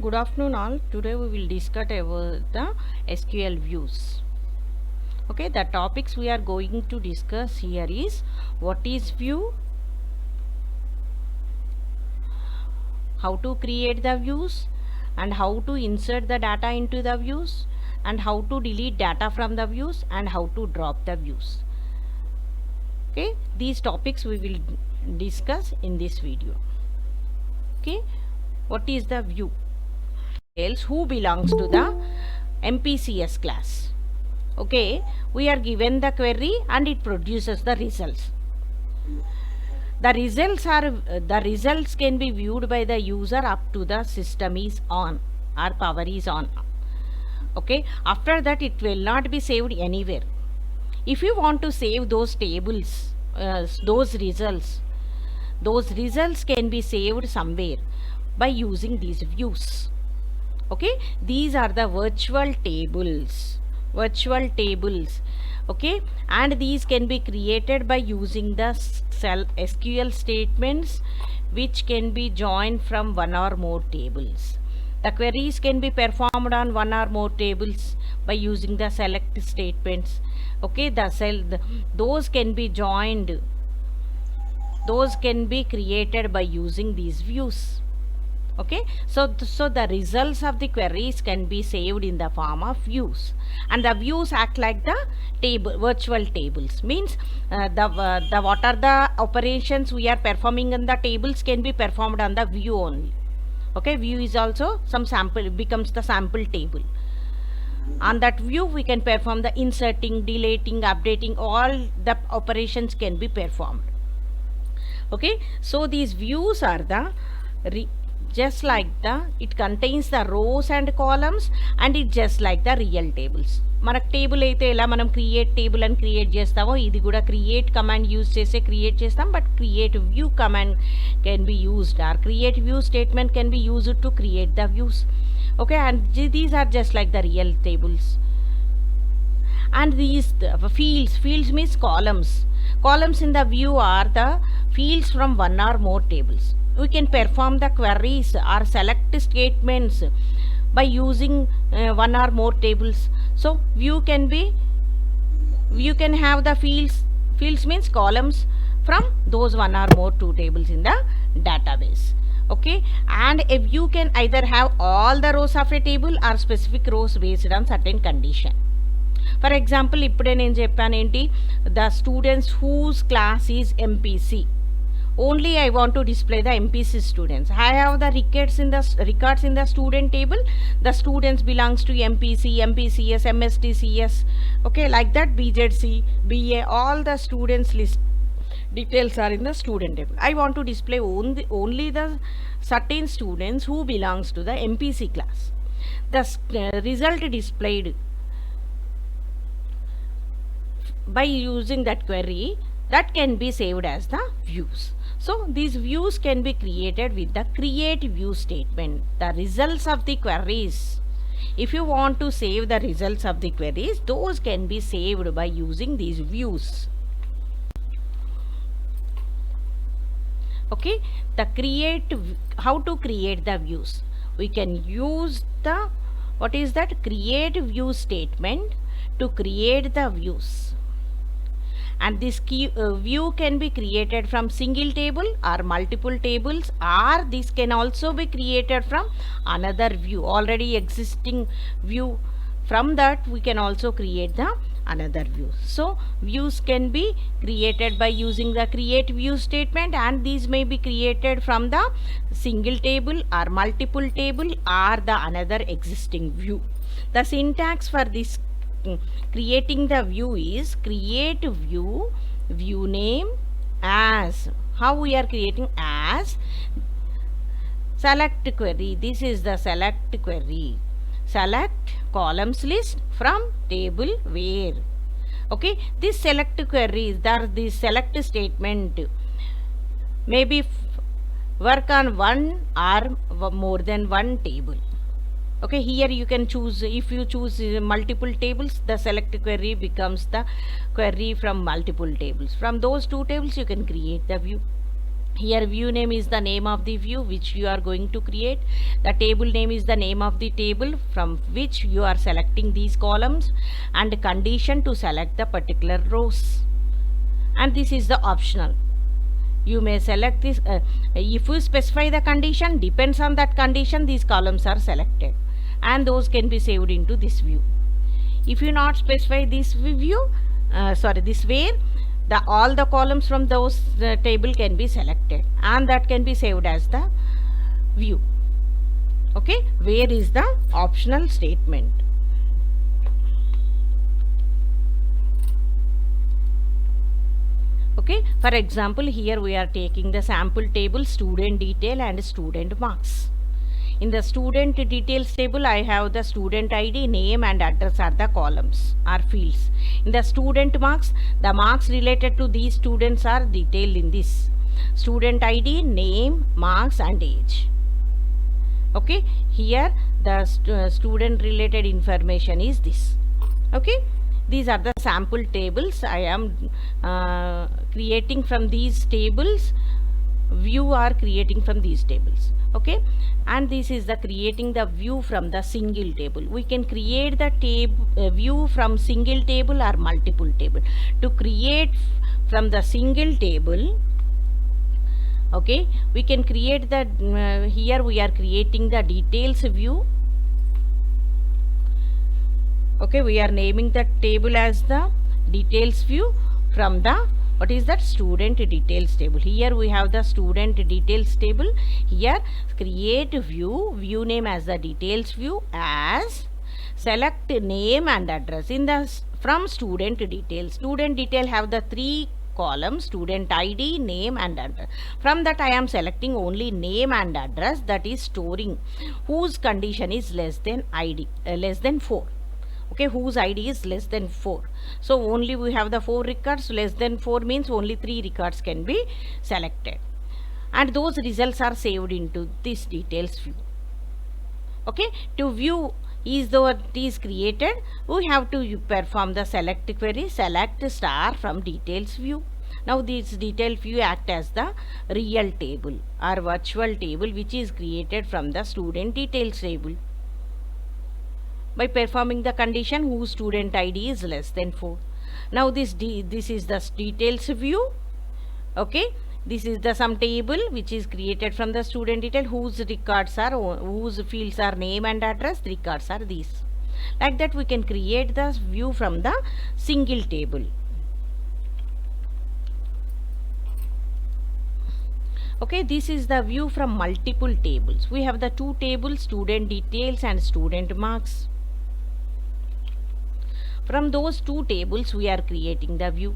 Good afternoon all. Today we will discuss about the SQL views. Okay, the topics we are going to discuss here is what is view, how to create the views, and how to insert the data into the views, and how to delete data from the views, and how to drop the views. Okay, these topics we will discuss in this video. Okay, what is the view? Who belongs to the MPCS class. Okay, we are given the query and it produces the results. The results can be viewed by the user up to the system is on or power is on. Okay, after that it will not be saved anywhere. If you want to save those tables, those results can be saved somewhere by using these views. Okay, these are the virtual tables. Okay, and these can be created by using the SQL statements which can be joined from one or more tables. The queries can be performed on one or more tables by using the select statements. Okay, those can be joined, those can be created by using these views. Okay, so the results of the queries can be saved in the form of views, and the views act like the virtual tables. Means the what are the operations we are performing in the tables can be performed on the view only. Okay, view is also some sample, becomes the sample table. On that view we can perform the inserting, deleting, updating, all the operations can be performed. Okay, so these views are the just like it contains the rows and columns, and it just like the real tables. మనకు table అయితే ఎలా మనం create table అని create చేస్తామో ఇది కూడా create command use చేసే create చేస్తాం. But create view command can be used or create view statement can be used to create the views. Okay, and these are just like the real tables. And these fields means columns in the view are the fields from one or more tables. We can perform the queries or select statements by using one or more tables. So view can have the fields means columns from those one or more two tables in the database. Okay, and a view can either have all the rows of a table or specific rows based on certain condition. For example, ఇప్పుడే నేను చెప్పాను ఏంటి, the students whose class is MPC. Only I want to display the MPC students. I have the records in the student table. The students belongs to MPC, MPCS, MSTCS. Okay, like that, BZC, BA, all the students list details are in the student table. I want to display only the certain students who belongs to the MPC class. The result displayed by using that query that can be saved as the views. So these views can be created with the create view statement. The results of the queries, if you want to save the results of the queries, those can be saved by using these views. Okay, how to create the views. We can use the create view statement to create the views. And this view can be created from single table or multiple tables, or this can also be created from another view, already existing view. From that we can also create the another view. So views can be created by using the create view statement, and these may be created from the single table or multiple table or the another existing view. The syntax for this creating the view is create view name as. How we are creating? As select query. This is the select query. Select columns list from table where. Okay, this select query is this select statement maybe work on one or more than one table. Okay, here you can choose, if you choose multiple tables, the select query becomes the query from multiple tables. From those two tables you can create the view. Here view name is the name of the view which you are going to create. The table name is the name of the table from which you are selecting these columns, and condition to select the particular rows. And this is the optional. You may select this. If you specify the condition, depends on that condition, these columns are selected, and those can be saved into this view. If you not specify this view, this where, all the columns from those table can be selected, and that can be saved as the view. Okay, where is the optional statement. Okay, for example, here we are taking the sample table student detail and student marks. In the student details table, I have the student ID, name and address are the columns or fields. In the student marks, the marks related to these students are detailed in this. Student ID, name, marks and age. Okay, here the student related information is this. Okay, these are the sample tables. I am creating from these tables. View are creating from these tables. Okay, and this is the creating the view from the single table. We can create the view from single table or multiple table. To create from the single table, okay, we can create the here we are creating the details view. Okay, we are naming the table as the details view from the what is that student details table. Here we have the student details table. Here create view name as the details view, as select name and address in the from student details. Student detail have the 3 columns, student ID, name and address. From that I am selecting only name and address, that is storing whose condition is less than ID less than 4. Okay, whose ID is less than 4. So only we have the 4 records. Less than 4 means only 3 records can be selected, and those results are saved into this details view. Okay, to view is the what is created, we have to perform the select query, select star from details view. Now this detail view act as the real table or virtual table which is created from the student details table. By performing the condition whose student ID is less than 4. Now this is the details view. Okay, this is the some table which is created from the student detail whose records are, whose fields are name and address. The records are these. Like that we can create the view from the single table. Okay, this is the view from multiple tables. We have the 2 tables, student details and student marks. From those 2 tables we are creating the view.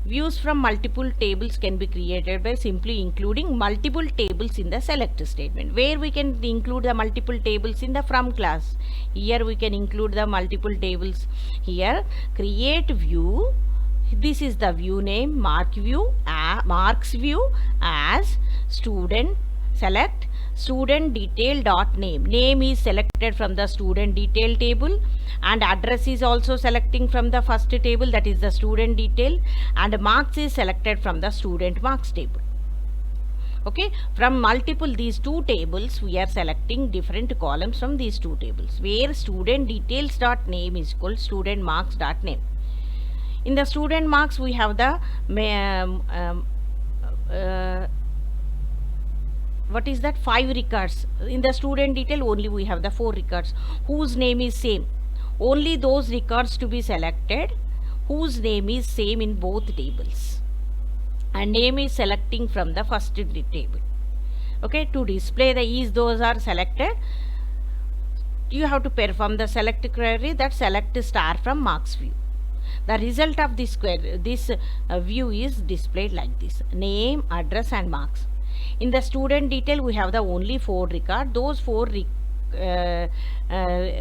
Views from multiple tables can be created by simply including multiple tables in the select statement. Where we can include the multiple tables in the from class. Here we can include the multiple tables. Here create view. This is the view name, marks view as student, select student detail dot name. Name is selected from the student detail table, and address is also selecting from the first table, that is the student detail, and marks is selected from the student marks table. Okay, from multiple these 2 tables we are selecting different columns from these 2 tables, where student details dot name is equal student marks dot name. In the student marks we have the what is that 5 records. In the student detail only we have the 4 records whose name is same. Only those records to be selected whose name is same in both tables, and name is selecting from the first table. Okay, to display the those are selected, you have to perform the select query, that select star from marks view. The result of this query, this view is displayed like this: name, address and marks. In the student detail we have the only 4 records. Those 4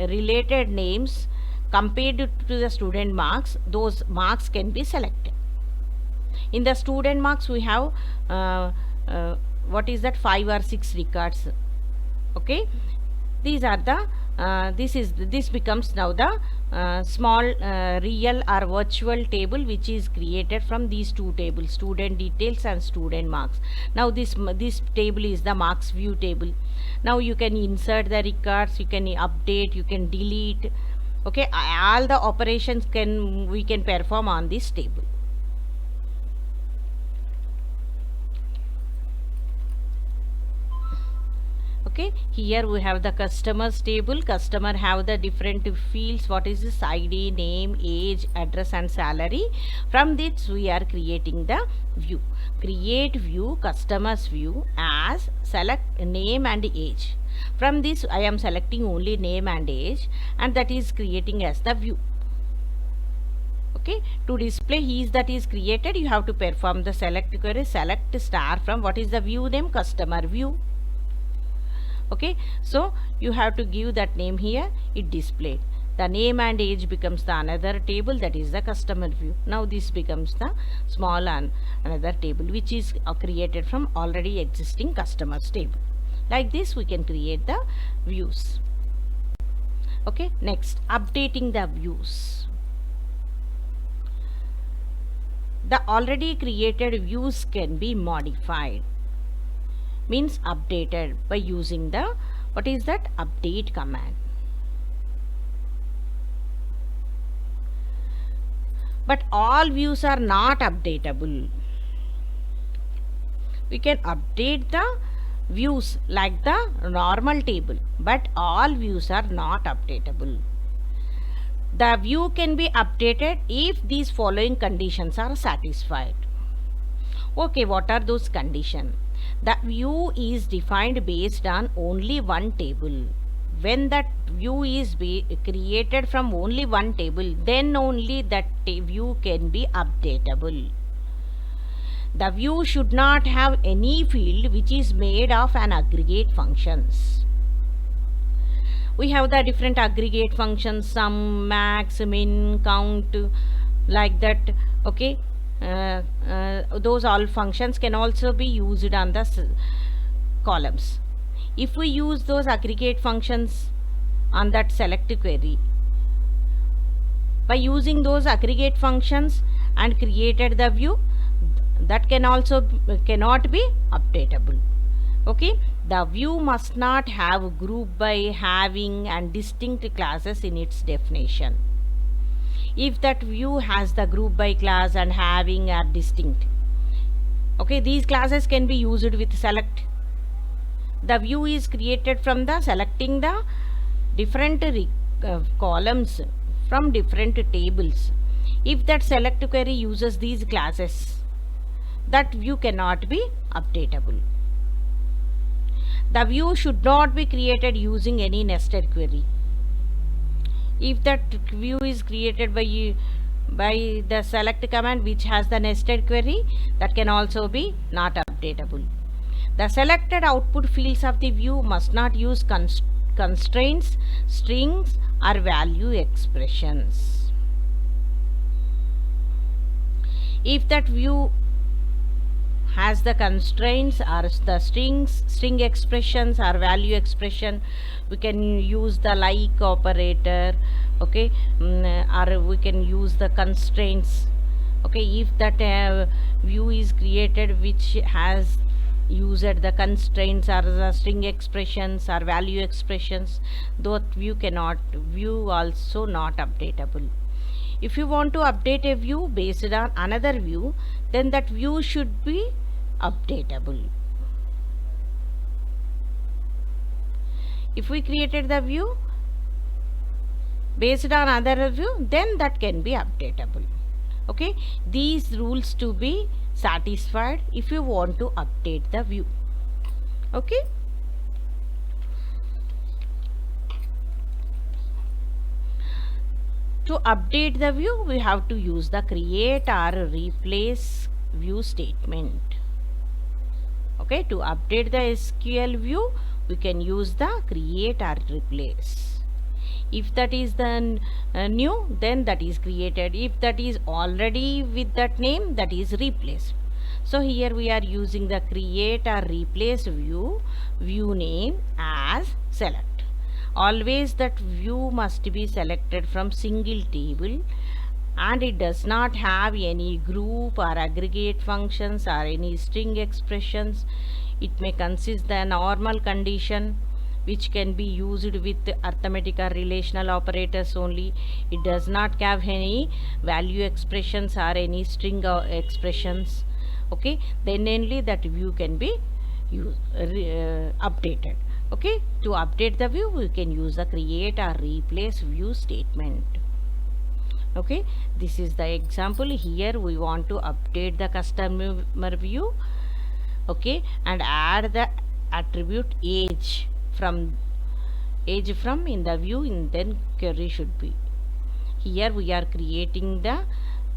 related names compared to the student marks, those marks can be selected. In the student marks we have what is that 5 or 6 records. Okay, these are the this becomes now the small real or virtual table which is created from these two tables, student details and student marks. Now this table is the marks view table. Now you can insert the records, you can update, you can delete. Okay, all the operations we can perform on this table. Okay, here we have the customers table. Customer have the different fields. What is this? ID, name, age, address and salary. From this we are creating the view. Create view, customers view as select name and age. From this I am selecting only name and age, and that is creating as the view. Okay, to display each that is created, you have to perform the select query. Select star from what is the view name? Customer view. Okay, so you have to give that name here. It displayed. The name and age becomes the another table, that is the customer view. Now this becomes the small and another table which is created from already existing customers table. Like this we can create the views. Okay, next, updating the views. The already created views can be modified, means updated, by using the what is that update command. But all views are not updatable. We can update the views like the normal table, but all views are not updatable. The view can be updated if these following conditions are satisfied. Okay, what are those conditions? The view is defined based on only one table. When that view is created from only one table, then only that view can be updatable. The view should not have any field which is made of an aggregate functions. We have the different aggregate functions, sum, max, min, count, like that. Okay, those all functions can also be used on the columns. If we use those aggregate functions on that select query, by using those aggregate functions and created the view, that cannot be updatable. Okay, the view must not have group by, having and distinct classes in its definition. If that view has the group by class and having are distinct, okay, these classes can be used with select. The view is created from the selecting the different columns from different tables. If that select query uses these classes, that view cannot be updatable. The view should not be created using any nested query. If that view is created by the select command which has the nested query, that can also be not updatable. The selected output fields of the view must not use constraints, strings or value expressions. If that view has the constraints or the string expressions or value expression, we can use the like operator. Okay, or we can use the constraints. Okay, if that view is created which has used the constraints or the string expressions or value expressions, that view also not updatable. If you want to update a view based on another view, then that view should be updatable. If we created the view based on other view, then that can be updatable. Okay, these rules to be satisfied if you want to update the view. Okay, to update the view, we have to use the create or replace view statement. Okay, to update the SQL view, we can use the create or replace. If that is the new, then that is created. If that is already with that name, that is replace. So here we are using the create or replace view name as select. Always that view must be selected from single table, and it does not have any group or aggregate functions or any string expressions. It may consist the normal condition which can be used with arithmetic or relational operators only. It does not have any value expressions or any string expressions. Okay, then only that view can be updated. Okay, to update the view we can use the create or replace view statement. Okay, this is the example. Here we want to update the customer view, okay, and add the attribute age from in the view, and then query should be. Here we are creating the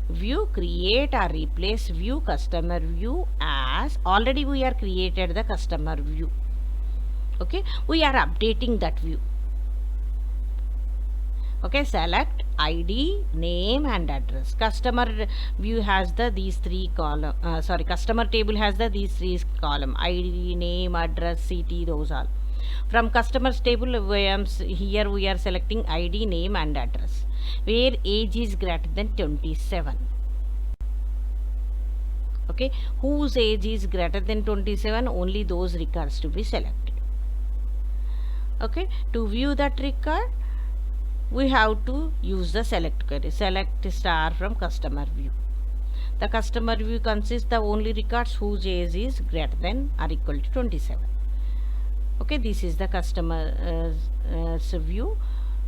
view create or replace view customer view, as already we are created the customer view. Okay, we are updating that view. Okay, select ID, name and address. Customer view has the these three column, customer table has the these three column: ID, name, address, city, those all. From customers table here we are selecting ID, name and address, where age is greater than 27. Okay, whose age is greater than 27, only those records to be selected. Okay, to view that record we have to use the select query. Select star from customer view. The customer view consists the only records whose age is greater than or equal to 27. Okay, this is the customer view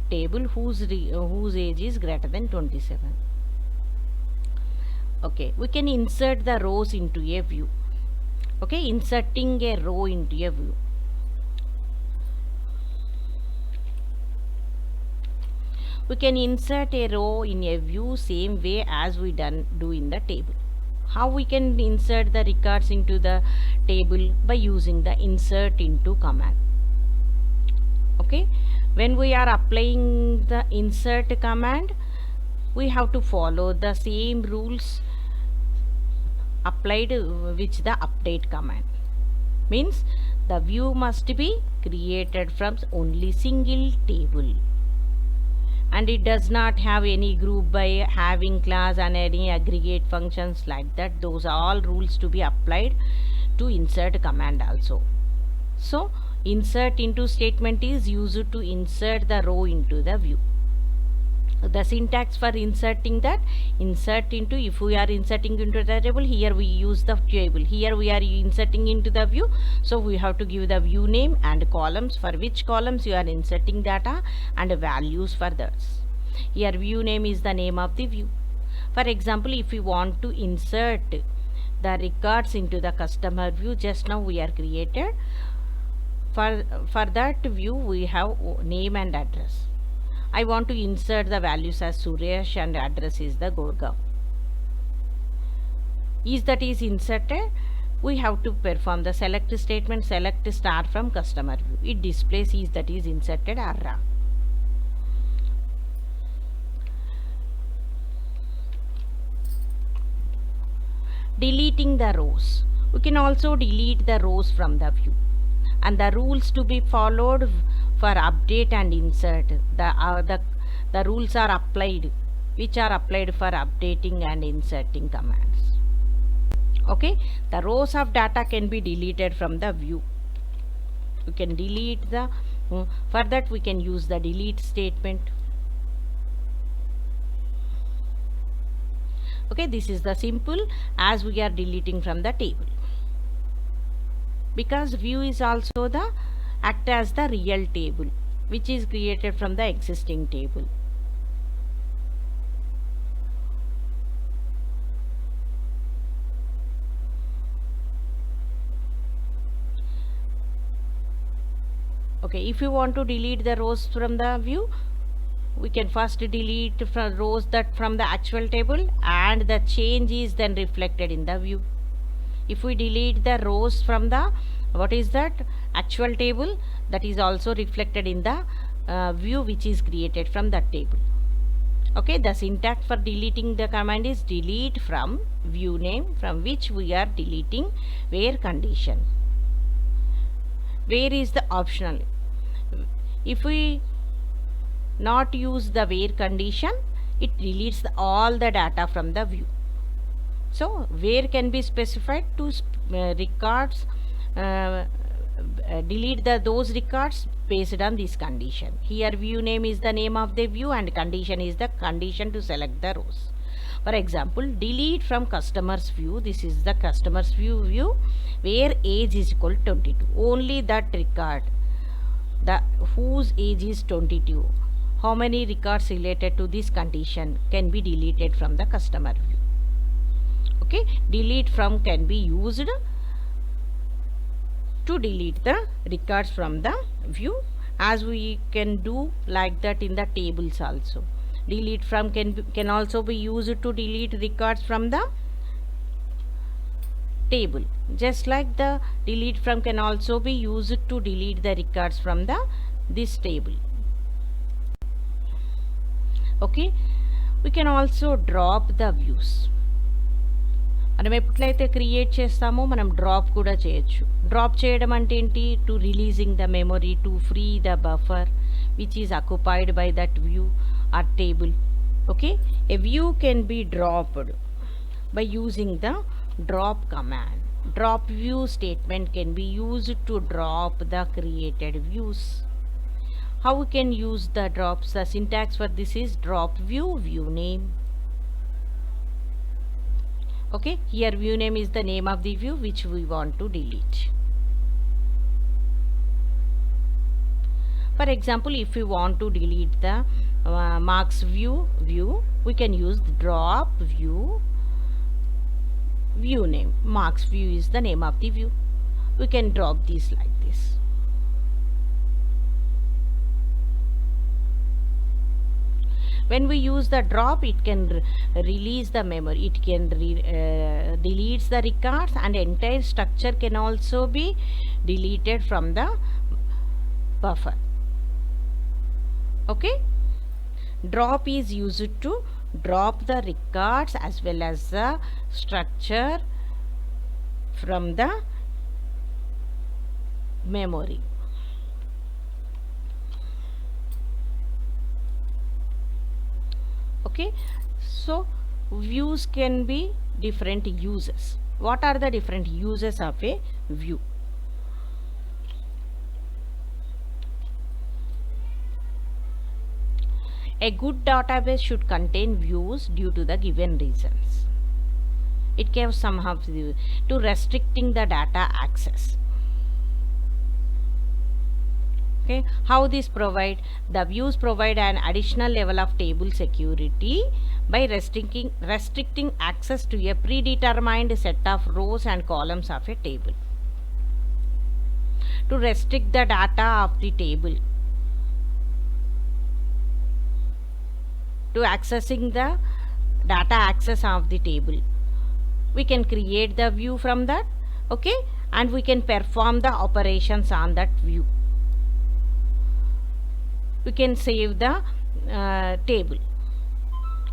table whose age is greater than 27. Okay, we can insert the rows into a view. Okay, inserting a row into a view. We can insert a row in a view same way as we do in the table. How we can insert the records into the table? By using the insert into command. Okay, when we are applying the insert command, we have to follow the same rules applied which the update command. Means the view must be created from only single table, and it does not have any group by having class and any aggregate functions like that. Those are all rules to be applied to insert command also. So insert into statement is used to insert the row into the view. The syntax for inserting that: insert into, if we are inserting into the table, here we use the table, here we are inserting into the view, so we have to give the view name and columns, for which columns you are inserting data, and values for that. Here view name is the name of the view. For example, if we want to insert the records into the customer view, just now we are created, for that view we have name and address. I want to insert the values as Suresh and address is the Gurgaon. Is that is inserted, we have to perform the select statement, select star from customer view. It displays is that is inserted or wrong. Deleting the rows. We can also delete the rows from the view, and the rules to be followed for update and insert. The rules are applied, which are applied for updating and inserting commands. Okay, the rows of data can be deleted from the view. We can delete the, for that we can use the delete statement. Okay, this is the simple as we are deleting from the table, because view is also the act as the real table which is created from the existing table. Okay, if you want to delete the rows from the view, we can first delete from rows that from the actual table, and the change is then reflected in the view. If we delete the rows from the what is that actual table, that is also reflected in the view which is created from that table. Okay, the syntax for deleting the command is delete from view name from which we are deleting where condition. Where is the optional. If we not use the where condition, it deletes all the data from the view. So where can be specified to records, delete those records based on this condition. Here view name is the name of the view and condition is the condition to select the rows. For example, delete from customers view. This is the customers view where age is equal to 22. Only that record, whose age is 22. How many records related to this condition can be deleted from the customer view. Okay, delete from can be used to delete the records from the view, as we can do like that in the tables also. Delete from can also be used to delete records from the table, just like the delete from can also be used to delete the records from this table. Okay, we can also drop the views. మనం ఎప్పుడైతే create చేస్తామో మనం drop కూడా చేయొచ్చు. Drop చేయడం అంటే ఏంటి? To releasing the memory, to free the buffer which is occupied by that view are table. Okay, a view can be dropped by using the drop command. Drop view statement can be used to drop the created views. How we can use the drops? The syntax for this is drop view, view name. Okay, here view name is the name of the view which we want to delete. For example, if we want to delete the marks view, we can use the drop view name. Marks view is the name of the view. We can drop these like this. When we use the drop, it can release the memory, it can deletes the records, and entire structure can also be deleted from the buffer. Okay, drop is used to drop the records as well as the structure from the memory. Okay, so views can be different uses. What are the different uses of a view? A good database should contain views due to the given reasons. It gives somehow to restricting the data access. Okay, how this provide? The views provide an additional level of table security by restricting access to a predetermined set of rows and columns of a table. To restrict the data of the table, to accessing the data access of the table, we can create the view from that. Okay, and we can perform the operations on that view. We can save the table.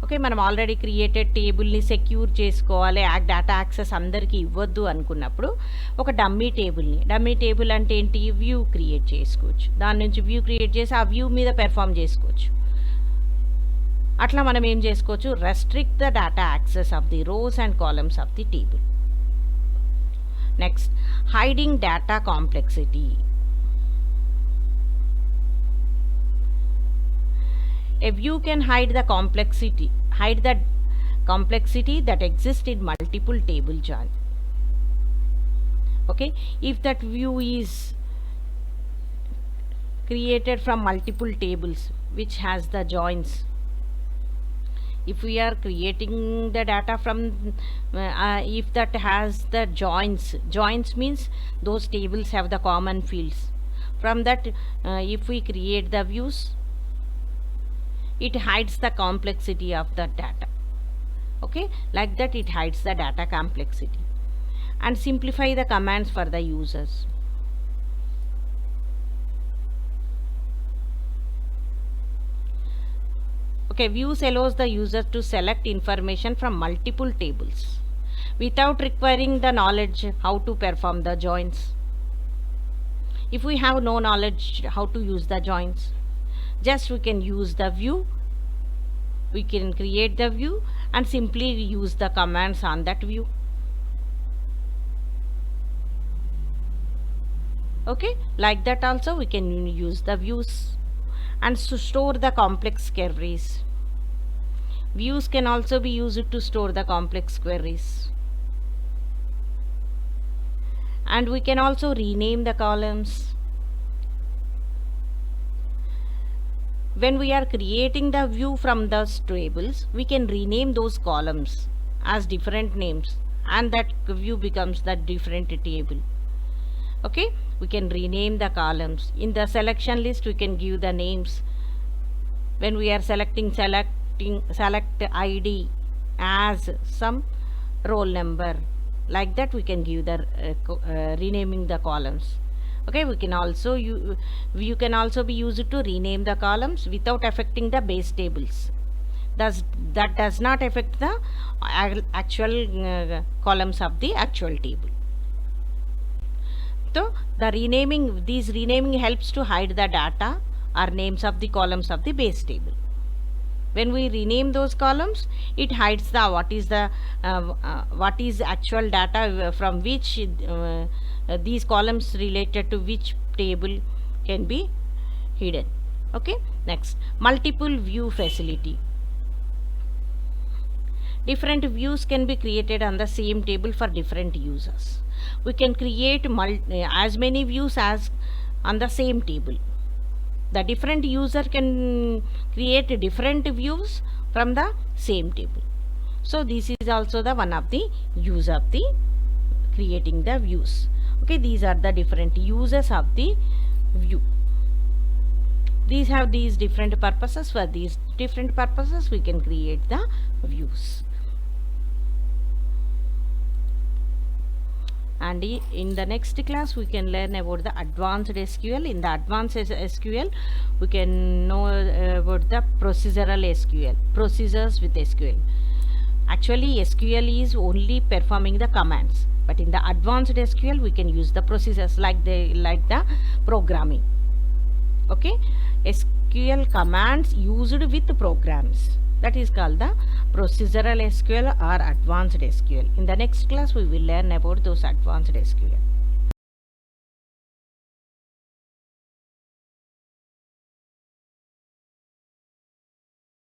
Okay, మనం already created టేబుల్ని secure చేసుకోవాలి, data access అందరికీ ఇవ్వద్దు అనుకున్నప్పుడు ఒక dummy table అంటే ఏంటి? View create చేసుకోవచ్చు. దాని నుంచి వ్యూ క్రియేట్ చేసి ఆ వ్యూ మీద పెర్ఫామ్ చేసుకోవచ్చు. అట్లా మనం ఏం చేసుకోవచ్చు? Restrict the data access of the rows and columns of the table. Next, hiding data complexity. A view can hide the complexity that exists in multiple table join. Okay, if that view is created from multiple tables which has the joins, if we are creating the data from if that has the joins means those tables have the common fields. From that if we create the views, it hides the complexity of the data. Okay, like that it hides the data complexity and simplify the commands for the users. Okay, views allows the user to select information from multiple tables without requiring the knowledge how to perform the joins. If we have no knowledge how to use the joins, just we can use the view, we can create the view and simply use the commands on that view. Okay, like that also we can use the views and store the complex queries. Views can also be used to store the complex queries. And we can also rename the columns. When we are creating the view from those tables, we can rename those columns as different names, and that view becomes the different table. Okay, we can rename the columns. In the selection list, we can give the names. When we are select ID as some roll number, like that we can give the renaming the columns. Okay, we can also view can also be used to rename the columns without affecting the base tables. That does not affect the actual columns of the actual table. So these renaming helps to hide the data or names of the columns of the base table. When we rename those columns, it hides the what is actual data from which these columns related to which table can be hidden. Okay, next, multiple view facility. Different views can be created on the same table for different users. We can create as many views as on the same table. The different user can create different views from the same table. So this is also the one of the use of the creating the views. Okay, these are the different uses of the view. These have these different purposes. For these different purposes, we can create the views. And in the next class we can learn about the advanced SQL. In the advanced SQL we can know about the procedural SQL, procedures with SQL. Actually SQL is only performing the commands, but in the advanced SQL we can use the procedures like the programming. Okay, SQL commands used with programs, that is called the procedural SQL or advanced SQL. In the next class we will learn about those advanced SQL.